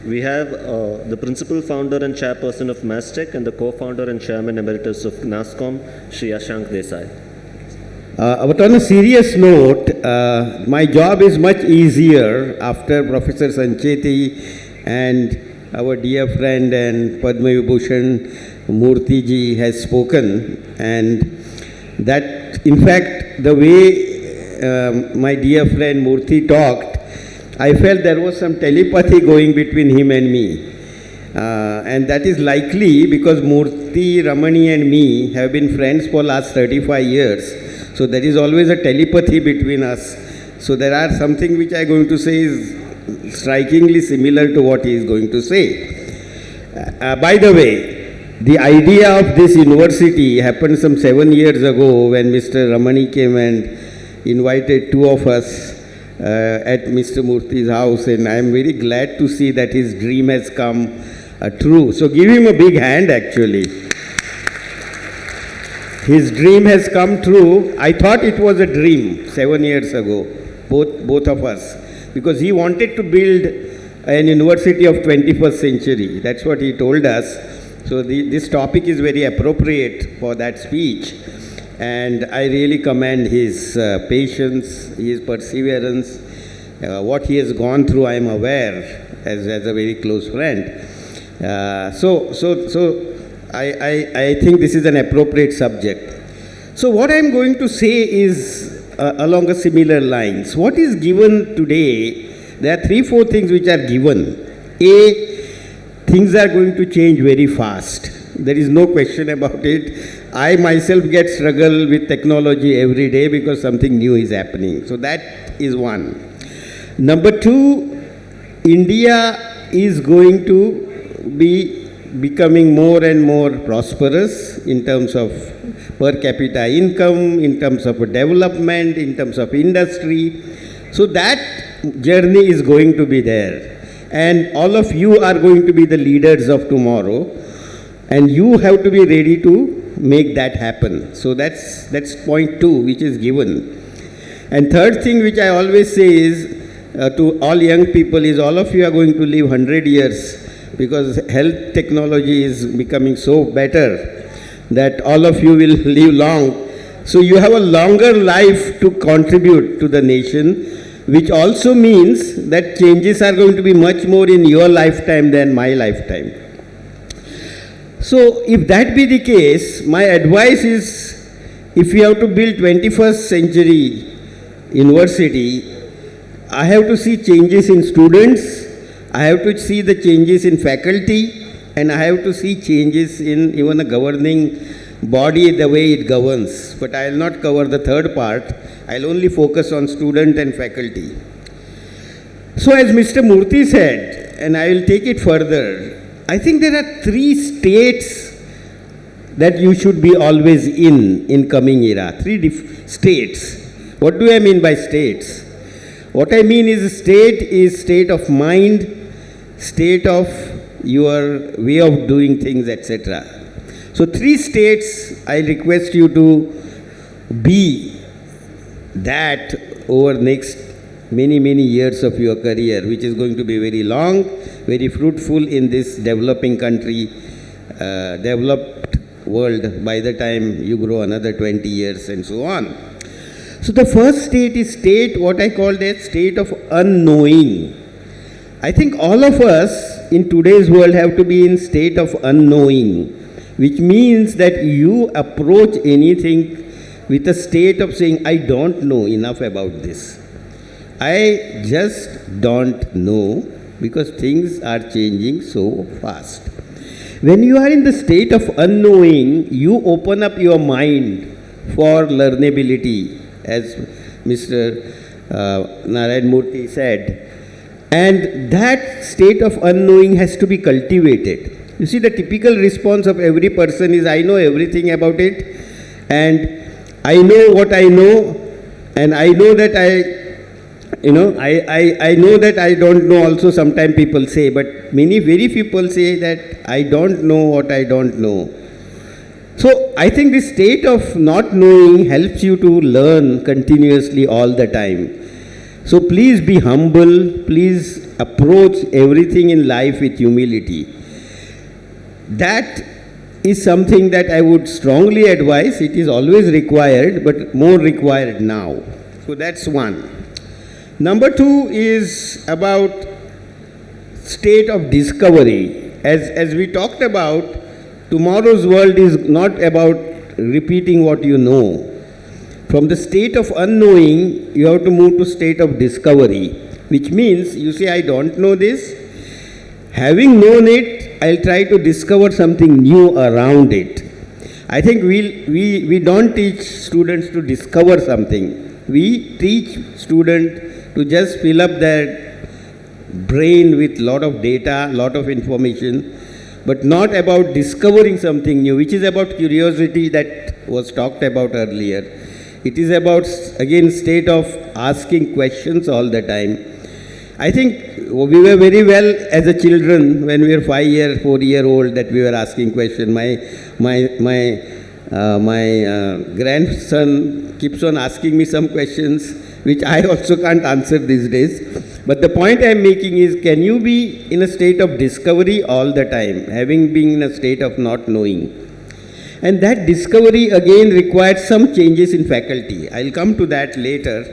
We have the principal founder and chairperson of Mastek and the co-founder and chairman emeritus of NASSCOM, Shri Ashank Desai. But on a serious note, my job is much easier after Professor Sancheti and our dear friend and Padma Vibhushan Murthy ji has spoken, and that in fact the way my dear friend Murthy talked, I felt there was some telepathy going between him and me. And that is likely because Murthy, Ramani and me have been friends for last 35 years. So there is always a telepathy between us. So there are something which I am going to say is strikingly similar to what he is going to say. By the way, the idea of this university happened some 7 years ago when Mr. Ramani came and invited two of us at Mr. Murthy's house, and I am very glad to see that his dream has come true. So give him a big hand actually. His dream has come true. I thought it was a dream 7 years ago, both of us, because he wanted to build an university of 21st century. That's what he told us. So this topic is very appropriate for that speech. And I really commend his patience, his perseverance. What he has gone through, I am aware as a very close friend. So I think this is an appropriate subject. So what I am going to say is along a similar lines. What is given today, there are 3-4 things which are given. A, things are going to change very fast. There is no question about it. I myself get struggle with technology every day because something new is happening. So that is one. Number 2, India is going to be becoming more and more prosperous in terms of per capita income, in terms of development, in terms of industry. So that journey is going to be there. And all of you are going to be the leaders of tomorrow. And you have to be ready to make that happen. So that's point 2, which is given. And third thing which I always say is to all young people is all of you are going to live 100 years because health technology is becoming so better that all of you will live long. So you have a longer life to contribute to the nation, which also means that changes are going to be much more in your lifetime than my lifetime. So if that be the case, my advice is, if we have to build 21st century university, I have to see changes in students, I have to see the changes in faculty, and I have to see changes in even a governing body, the way it governs. But I will not cover the third part. I will only focus on student and faculty. So as Mr. Murthy said, and I will take it further, I think there are 3 states that you should be always in coming era. 3 states. What do I mean by states? What I mean is state of mind, state of your way of doing things, etc. So 3 states I request you to be that over next many years of your career, which is going to be very long, very fruitful in this developing country, developed world by the time you grow another 20 years and so on. So the first state is what I call the state of unknowing. I think all of us in today's world have to be in state of unknowing, which means that you approach anything with a state of saying, I don't know enough about this. I just don't know, because things are changing so fast. When you are in the state of unknowing, you open up your mind for learnability, as Mr. Narayana Murthy said. And that state of unknowing has to be cultivated. You see, the typical response of every person is, I know everything about it, and I know what I know, and I know that I know that I don't know also, sometimes people say, but very few people say that I don't know what I don't know. So I think this state of not knowing helps you to learn continuously all the time. So please be humble, please approach everything in life with humility. That is something that I would strongly advise. It is always required, but more required now. So that's one. Number two is about state of discovery. As we talked about, tomorrow's world is not about repeating what you know. From the state of unknowing, you have to move to state of discovery, which means you say, I don't know this. Having known it, I'll try to discover something new around it. I think we don't teach students to discover something. We teach students to just fill up their brain with lot of data, lot of information, but not about discovering something new, which is about curiosity that was talked about earlier. It is about, again, state of asking questions all the time. I think we were very well as a children when we were 4-year-old that we were asking questions. My grandson keeps on asking me some questions which I also can't answer these days. But the point I'm making is, can you be in a state of discovery all the time, having been in a state of not knowing? And that discovery again requires some changes in faculty. I'll come to that later.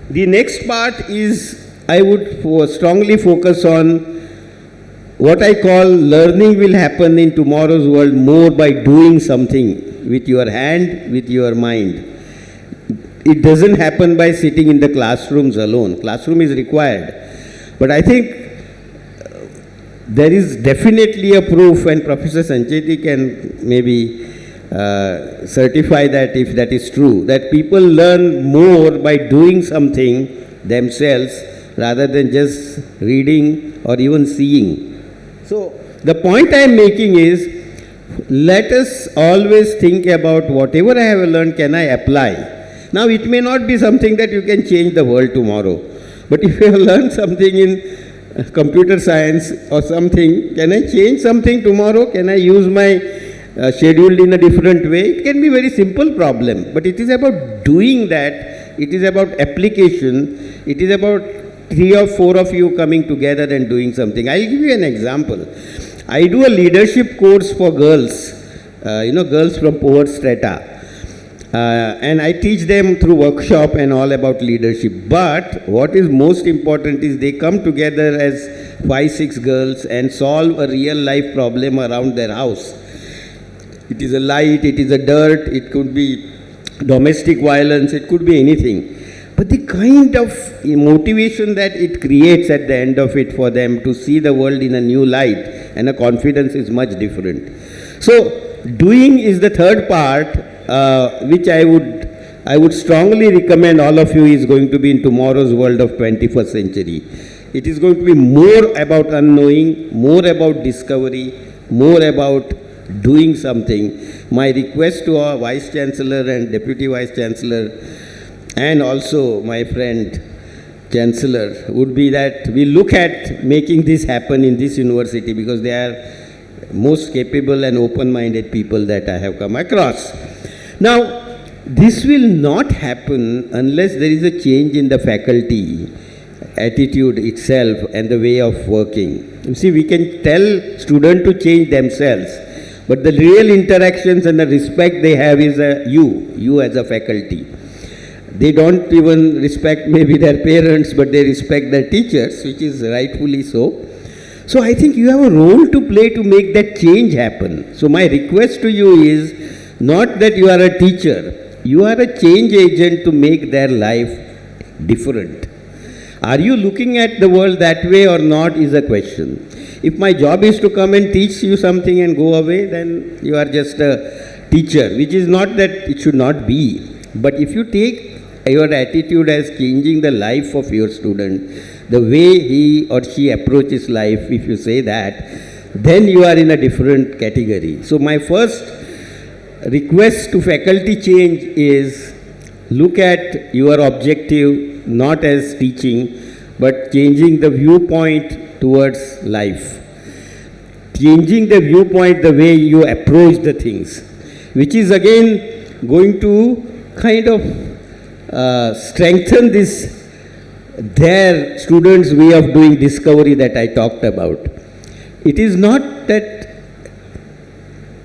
The next part is, I would strongly focus on what I call learning will happen in tomorrow's world more by doing something with your hand, with your mind. It doesn't happen by sitting in the classrooms alone. Classroom is required. But I think there is definitely a proof, and Professor Sancheti can maybe certify that if that is true, that people learn more by doing something themselves rather than just reading or even seeing. So the point I am making is, let us always think about whatever I have learned, can I apply? Now it may not be something that you can change the world tomorrow, but if you have learned something in computer science or something, can I change something tomorrow? Can I use my schedule in a different way? It can be a very simple problem, but it is about doing that. It is about application. It is about 3 or 4 of you coming together and doing something. I'll give you an example. I do a leadership course for girls, girls from poor strata. And I teach them through workshop and all about leadership. But what is most important is they come together as 5-6 girls and solve a real life problem around their house. It is a light, it is a dirt, it could be domestic violence, it could be anything. But the kind of motivation that it creates at the end of it for them to see the world in a new light and a confidence is much different. So doing is the third part, which I would strongly recommend all of you is going to be in tomorrow's world of 21st century. It is going to be more about unknowing, more about discovery, more about doing something. My request to our Vice Chancellor and Deputy Vice Chancellor and also my friend Chancellor would be that we look at making this happen in this university, because they are most capable and open-minded people that I have come across. Now, this will not happen unless there is a change in the faculty attitude itself and the way of working. You see, we can tell students to change themselves, but the real interactions and the respect they have is you as a faculty. They don't even respect maybe their parents, but they respect their teachers, which is rightfully so. So I think you have a role to play to make that change happen. So my request to you is not that you are a teacher, you are a change agent to make their life different. Are you looking at the world that way or not is a question. If my job is to come and teach you something and go away, then you are just a teacher, which is not that it should not be. But if you take your attitude as changing the life of your student, the way he or she approaches life, if you say that, then you are in a different category. So my first request to faculty change is look at your objective not as teaching, but changing the viewpoint towards life. Changing the viewpoint, the way you approach the things, which is again going to kind of strengthen this their students' way of doing discovery that I talked about. It is not that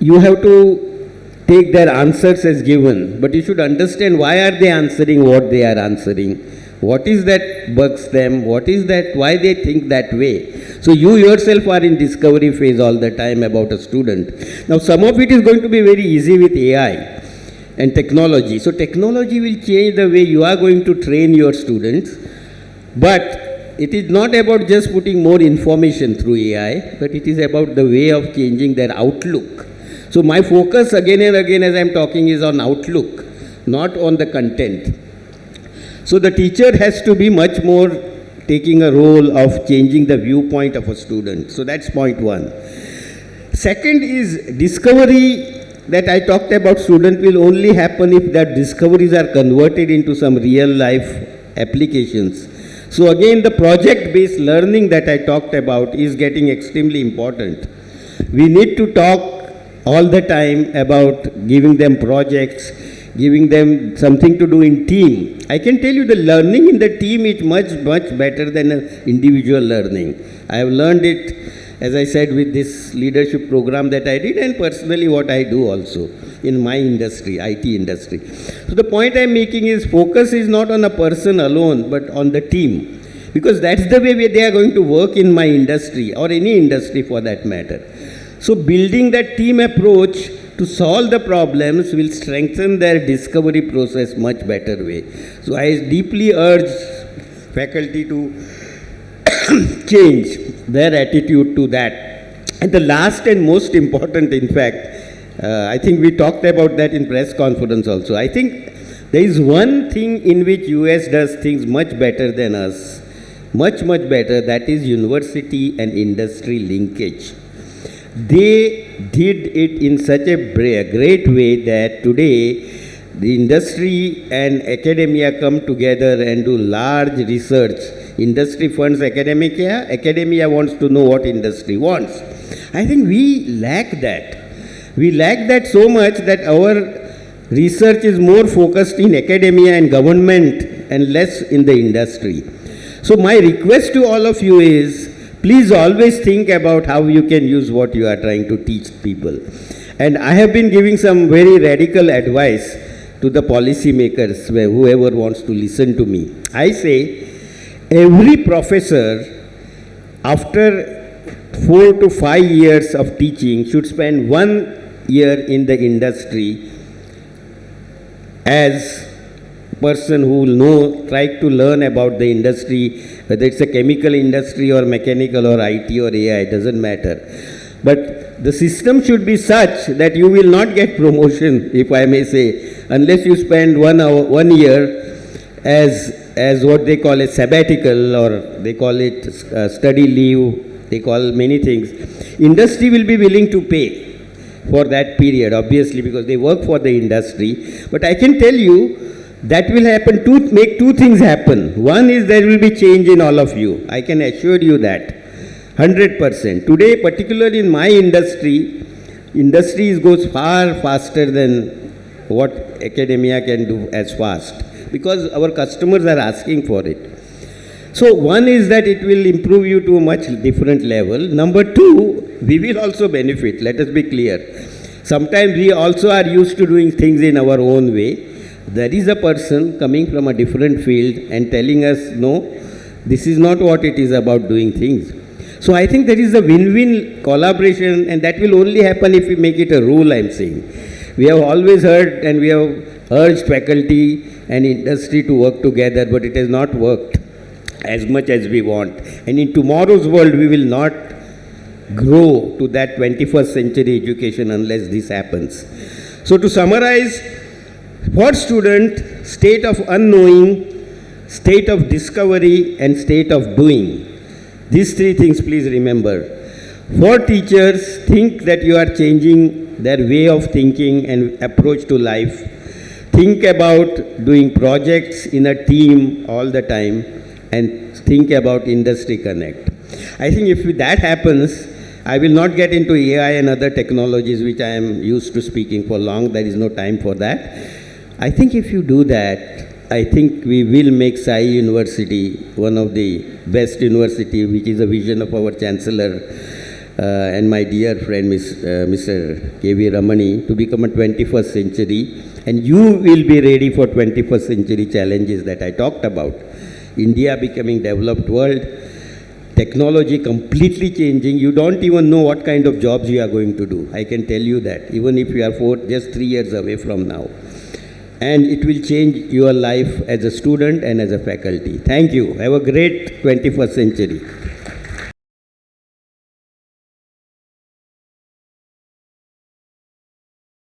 you have to take their answers as given, but you should understand why are they answering what they are answering. What is that bugs them? What is that, why they think that way? So you yourself are in discovery phase all the time about a student. Now some of it is going to be very easy with AI and technology. So technology will change the way you are going to train your students, but it is not about just putting more information through AI, but it is about the way of changing their outlook. So my focus again and again as I am talking is on outlook, not on the content. So the teacher has to be much more taking a role of changing the viewpoint of a student. So that's point one. Second is discovery that I talked about student will only happen if that discoveries are converted into some real life applications. So again, the project-based learning that I talked about is getting extremely important. We need to talk all the time about giving them projects, giving them something to do in team. I can tell you the learning in the team is much, much better than individual learning. I have learned it, as I said, with this leadership program that I did and personally what I do also in my industry, IT industry. So the point I'm making is focus is not on a person alone, but on the team. Because that's the way they are going to work in my industry or any industry for that matter. So building that team approach to solve the problems will strengthen their discovery process much better way. So I deeply urge faculty to change their attitude to that. And the last and most important, in fact, I think we talked about that in press conference also. I think there is one thing in which US does things much better than us, much, much better, that is university and industry linkage. They did it in such a great way that today the industry and academia come together and do large research. Industry funds academia, academia wants to know what industry wants. I think we lack that. We lack that so much that our research is more focused in academia and government and less in the industry. So my request to all of you is, please always think about how you can use what you are trying to teach people. And I have been giving some very radical advice to the policy makers, whoever wants to listen to me. I say, every professor, after 4 to 5 years of teaching, should spend 1 year in the industry as person who will try to learn about the industry, whether it's a chemical industry or mechanical or IT or AI, doesn't matter. But the system should be such that you will not get promotion, if I may say, unless you spend 1 year as what they call a sabbatical, or they call it study leave, they call many things. Industry will be willing to pay for that period, obviously, because they work for the industry. But I can tell you, that will happen to make two things happen. One is there will be change in all of you. I can assure you that. 100%. Today, particularly in my industry goes far faster than what academia can do as fast, because our customers are asking for it. So one is that it will improve you to a much different level. Number two, we will also benefit. Let us be clear. Sometimes we also are used to doing things in our own way. There is a person coming from a different field and telling us, no, this is not what it is about doing things. So I think there is a win-win collaboration, and that will only happen if we make it a rule, I'm saying. We have always heard and we have urged faculty and industry to work together, but it has not worked as much as we want. And in tomorrow's world, we will not grow to that 21st century education unless this happens. So to summarize, for student, state of unknowing, state of discovery, and state of doing. These three things, please remember. For teachers, think that you are changing their way of thinking and approach to life. Think about doing projects in a team all the time, and think about industry connect. I think if that happens, I will not get into AI and other technologies which I am used to speaking for long. There is no time for that. I think if you do that, I think we will make Sai University one of the best university, which is a vision of our Chancellor and my dear friend Mr. K.V. Ramani, to become a 21st century. And you will be ready for 21st century challenges that I talked about. India becoming developed world, technology completely changing. You don't even know what kind of jobs you are going to do. I can tell you that, even if you are just 3 years away from now. And it will change your life as a student and as a faculty. Thank you. Have a great 21st century.